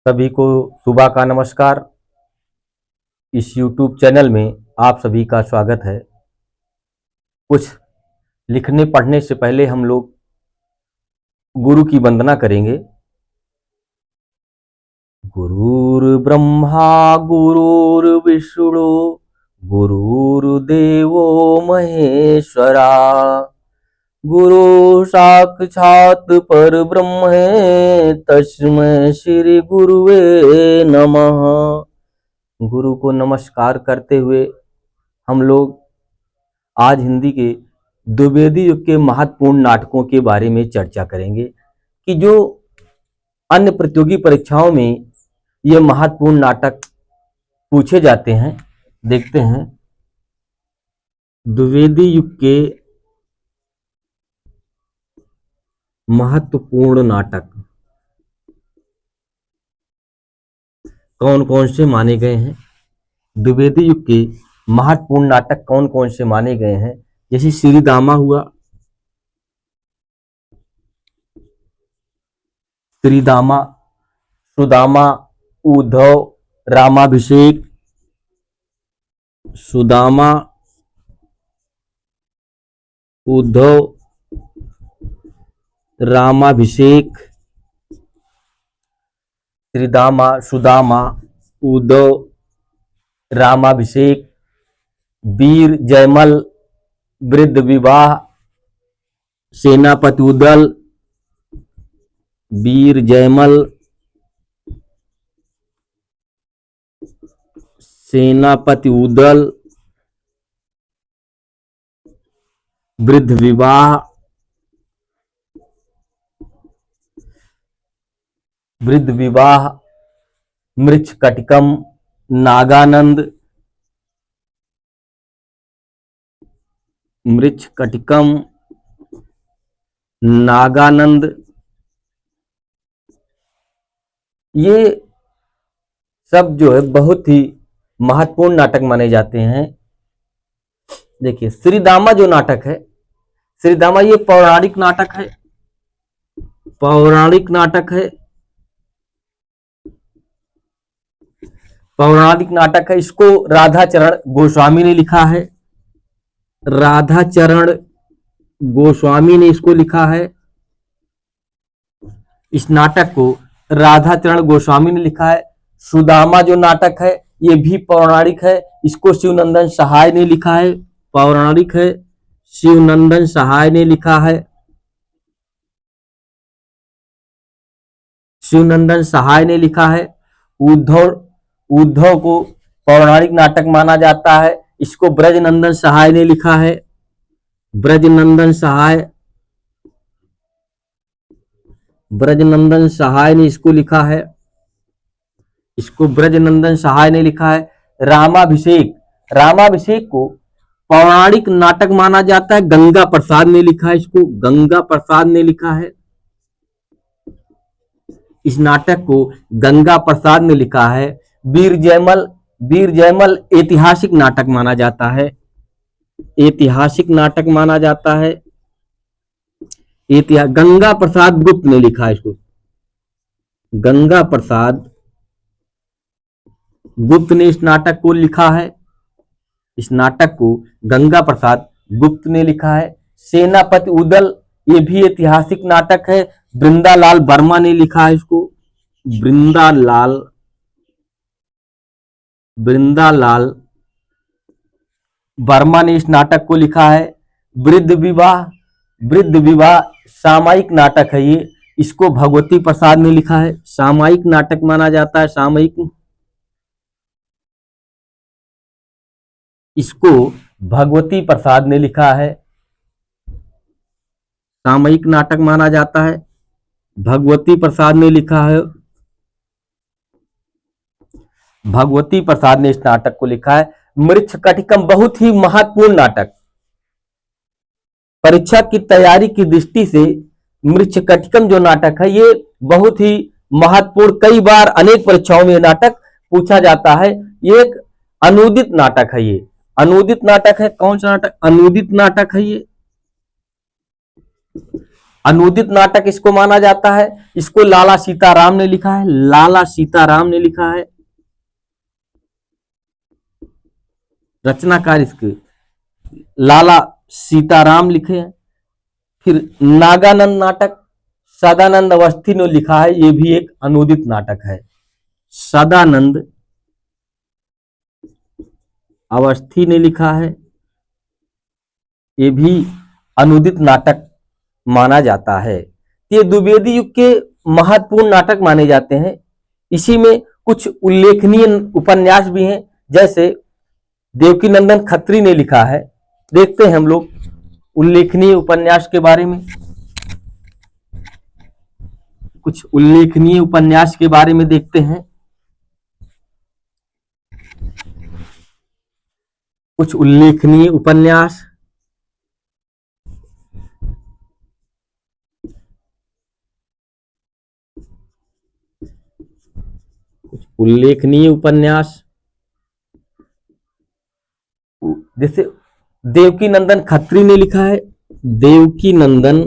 सभी को सुबह का नमस्कार। इस YouTube चैनल में आप सभी का स्वागत है। कुछ लिखने पढ़ने से पहले हम लोग गुरु की वंदना करेंगे। गुरुर्ब्रह्मा गुरुर्विष्णु गुरुर्देवो महेश्वरा गुरु साक्षात परब्रह्म तस्मै श्री गुरुवे नमः। गुरु को नमस्कार करते हुए हम लोग आज हिंदी के द्विवेदी युग के महत्वपूर्ण नाटकों के बारे में चर्चा करेंगे कि जो अन्य प्रतियोगी परीक्षाओं में ये महत्वपूर्ण नाटक पूछे जाते हैं। देखते हैं द्विवेदी युग के महत्वपूर्ण नाटक कौन कौन से माने गए हैं। द्विवेदी युग के महत्वपूर्ण नाटक कौन कौन से माने गए हैं। जैसे श्रीदामा हुआ, श्रीदामा, सुदामा, उद्धव, रामाभिषेक, सुदामा, उद्धव, रामाभिषेक, श्रीदामा, सुदामा, उद्धव, रामाभिषेक, वीर जयमल, वृद्ध विवाह, सेनापति उदल, वीर जयमल, सेनापति उदल, वृद्ध विवाह, वृद्ध विवाह, मृच्छकटिकम, नागानंद, मृच्छकटिकम, नागानंद, ये सब जो है बहुत ही महत्वपूर्ण नाटक माने जाते हैं। देखिए श्रीदामा जो नाटक है, श्रीदामा ये पौराणिक नाटक है, पौराणिक नाटक है, पौराणिक नाटक है। इसको राधाचरण गोस्वामी ने लिखा है, राधाचरण गोस्वामी ने इसको लिखा है। इस नाटक को राधाचरण गोस्वामी ने लिखा है। सुदामा जो नाटक है ये भी पौराणिक है, इसको शिवनंदन सहाय ने लिखा है, पौराणिक है, शिवनंदन सहाय ने लिखा है, शिवनंदन सहाय ने लिखा है। उद्धव, उद्धव को पौराणिक नाटक माना जाता है, इसको ब्रजनंदन सहाय ने लिखा है, ब्रजनंदन सहाय, ब्रजनंदन सहाय ने इसको लिखा है, इसको ब्रजनंदन सहाय ने लिखा है। रामाभिषेक, रामाभिषेक को पौराणिक नाटक माना जाता है, गंगा प्रसाद ने लिखा है, इसको गंगा प्रसाद ने लिखा है। इस नाटक को गंगा प्रसाद ने लिखा है। वीर जयमल, वीर जयमल ऐतिहासिक नाटक माना जाता है, ऐतिहासिक नाटक माना जाता है। गंगा प्रसाद गुप्त ने लिखा है इसको, गंगा प्रसाद गुप्त ने इस नाटक को लिखा है, इस नाटक को गंगा प्रसाद गुप्त ने लिखा है। सेनापति उदल ये भी ऐतिहासिक नाटक है, वृंदालाल वर्मा ने लिखा है इसको, वृंदालाल, वृंदालाल वर्मा ने इस नाटक को लिखा है। वृद्ध विवाह, वृद्ध विवाह सामयिक नाटक है ये, इसको भगवती प्रसाद ने लिखा है, सामयिक नाटक माना जाता है, सामयिक, इसको भगवती प्रसाद ने लिखा है, सामयिक नाटक माना जाता है, भगवती प्रसाद ने लिखा है, भगवती प्रसाद ने इस नाटक को लिखा है। मृच्छकटिकम बहुत ही महत्वपूर्ण नाटक, परीक्षा की तैयारी की दृष्टि से मृच्छकटिकम जो नाटक है ये बहुत ही महत्वपूर्ण, कई बार अनेक परीक्षाओं में नाटक पूछा जाता है। ये एक अनुदित नाटक है, ये अनुदित नाटक है। कौन सा नाटक? अनुदित नाटक है ये, अनुदित नाटक इसको माना जाता है। इसको लाला सीताराम ने लिखा है, लाला सीताराम ने लिखा है, रचनाकार इसके लाला सीताराम लिखे हैं। फिर नागानंद नाटक सदानंद अवस्थी ने लिखा है, ये भी एक अनुदित नाटक है। सदानंद अवस्थी ने लिखा है, ये भी अनुदित नाटक माना जाता है। ये द्विवेदी युग के महत्वपूर्ण नाटक माने जाते हैं। इसी में कुछ उल्लेखनीय उपन्यास भी हैं, जैसे देवकीनंदन खत्री ने लिखा है। देखते हैं हम लोग उल्लेखनीय उपन्यास के बारे में। कुछ उल्लेखनीय उपन्यास के बारे में देखते हैं। कुछ उल्लेखनीय उपन्यास। कुछ उल्लेखनीय उपन्यास जैसे देवकीनंदन खत्री ने लिखा है, देवकीनंदन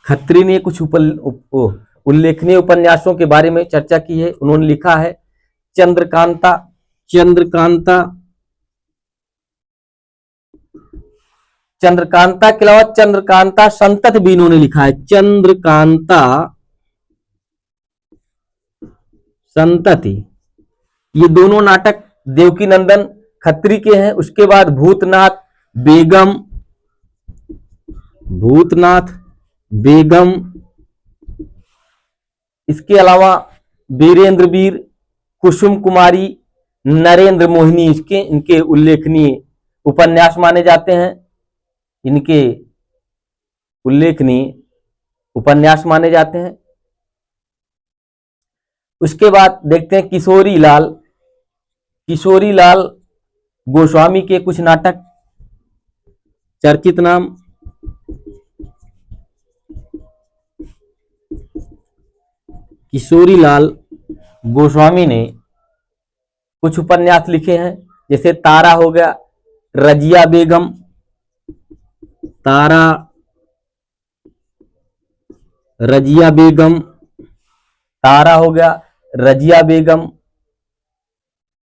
खत्री ने कुछ उल्लेखनीय उपन्यासों के बारे में चर्चा की है। उन्होंने लिखा है चंद्रकांता, चंद्रकांता, चंद्रकांता के अलावा चंद्रकांता संतत भी इन्होंने लिखा है। चंद्रकांता संतति, ये दोनों नाटक देवकीनंदन खत्री के हैं। उसके बाद भूतनाथ बेगम, भूतनाथ बेगम, इसके अलावा वीरेंद्र वीर, कुसुम कुमारी, नरेंद्र मोहिनी इनके उल्लेखनीय उपन्यास माने जाते हैं। इनके उल्लेखनीय उपन्यास माने जाते हैं। उसके बाद देखते हैं किशोरी लाल, किशोरी लाल गोस्वामी के कुछ नाटक। चर्चित नाम किशोरी लाल गोस्वामी ने कुछ उपन्यास लिखे हैं, जैसे तारा हो गया, रजिया बेगम, तारा, रजिया बेगम, तारा हो गया, रजिया बेगम,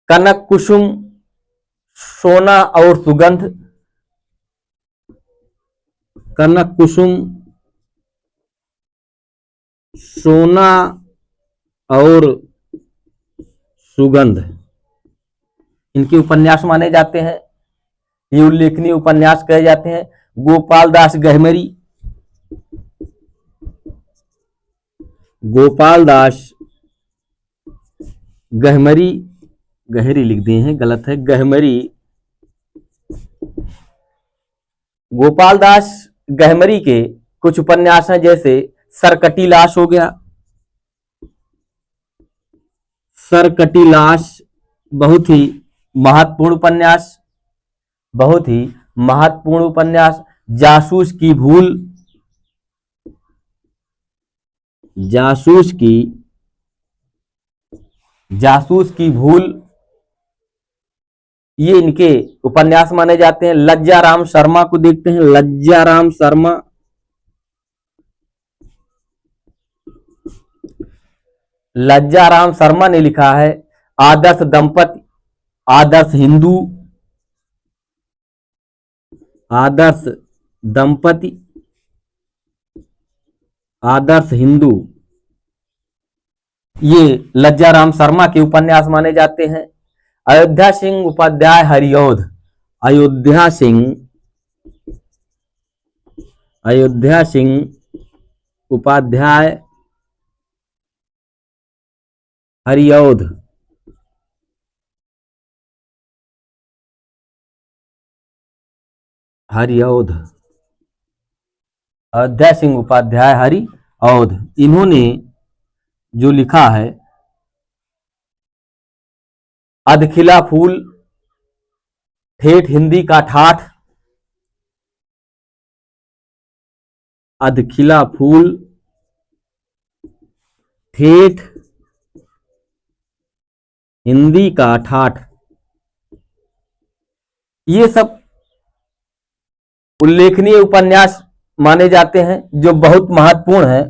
कनक कुसुम, सोना और सुगंध, कनक कुसुम, सोना और सुगंध, इनके उपन्यास माने जाते हैं। ये उल्लेखनीय उपन्यास कहे जाते हैं। गोपाल दास गहमरी, गोपाल दास गहमरी, गहरी लिख दिए हैं, गलत है, गहमरी। गोपाल दास गहमरी के कुछ उपन्यास हैं, जैसे सरकटी लाश हो गया, सरकटी लाश बहुत ही महत्वपूर्ण उपन्यास, बहुत ही महत्वपूर्ण उपन्यास। जासूस की भूल, जासूस की भूल, ये इनके उपन्यास माने जाते हैं। लज्जा राम शर्मा को देखते हैं, लज्जा राम शर्मा, लज्जा राम शर्मा ने लिखा है आदर्श दंपति, आदर्श हिंदू, आदर्श दंपति, आदर्श हिंदू, ये लज्जा राम शर्मा के उपन्यास माने जाते हैं। अयोध्या सिंह उपाध्याय हरिऔध, अयोध्या सिंह, अयोध्या सिंह उपाध्याय हरिऔध, हरिऔध, अयोध्या सिंह उपाध्याय हरिऔध, इन्होंने जो लिखा है अधखिला फूल, ठेठ हिंदी का ठाठ, अधखिला फूल, ठेठ हिंदी का ठाठ, ये सब उल्लेखनीय उपन्यास माने जाते हैं जो बहुत महत्वपूर्ण है।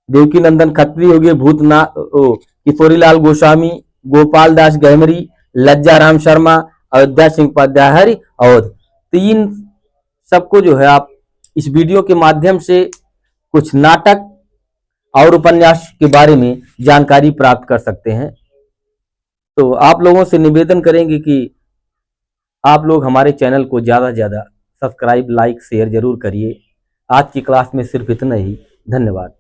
देवकी नंदन खत्री हो गए, किशोरीलाल गोस्वामी, गोपाल दास गहमरी, लज्जा राम शर्मा, अयोध्या सिंह उपाध्याय और तीन सबको जो है आप इस वीडियो के माध्यम से कुछ नाटक और उपन्यास के बारे में जानकारी प्राप्त कर सकते हैं। तो आप लोगों से निवेदन करेंगे कि आप लोग हमारे चैनल को ज़्यादा से ज़्यादा सब्सक्राइब, लाइक, शेयर जरूर करिए। आज की क्लास में सिर्फ इतना ही। धन्यवाद।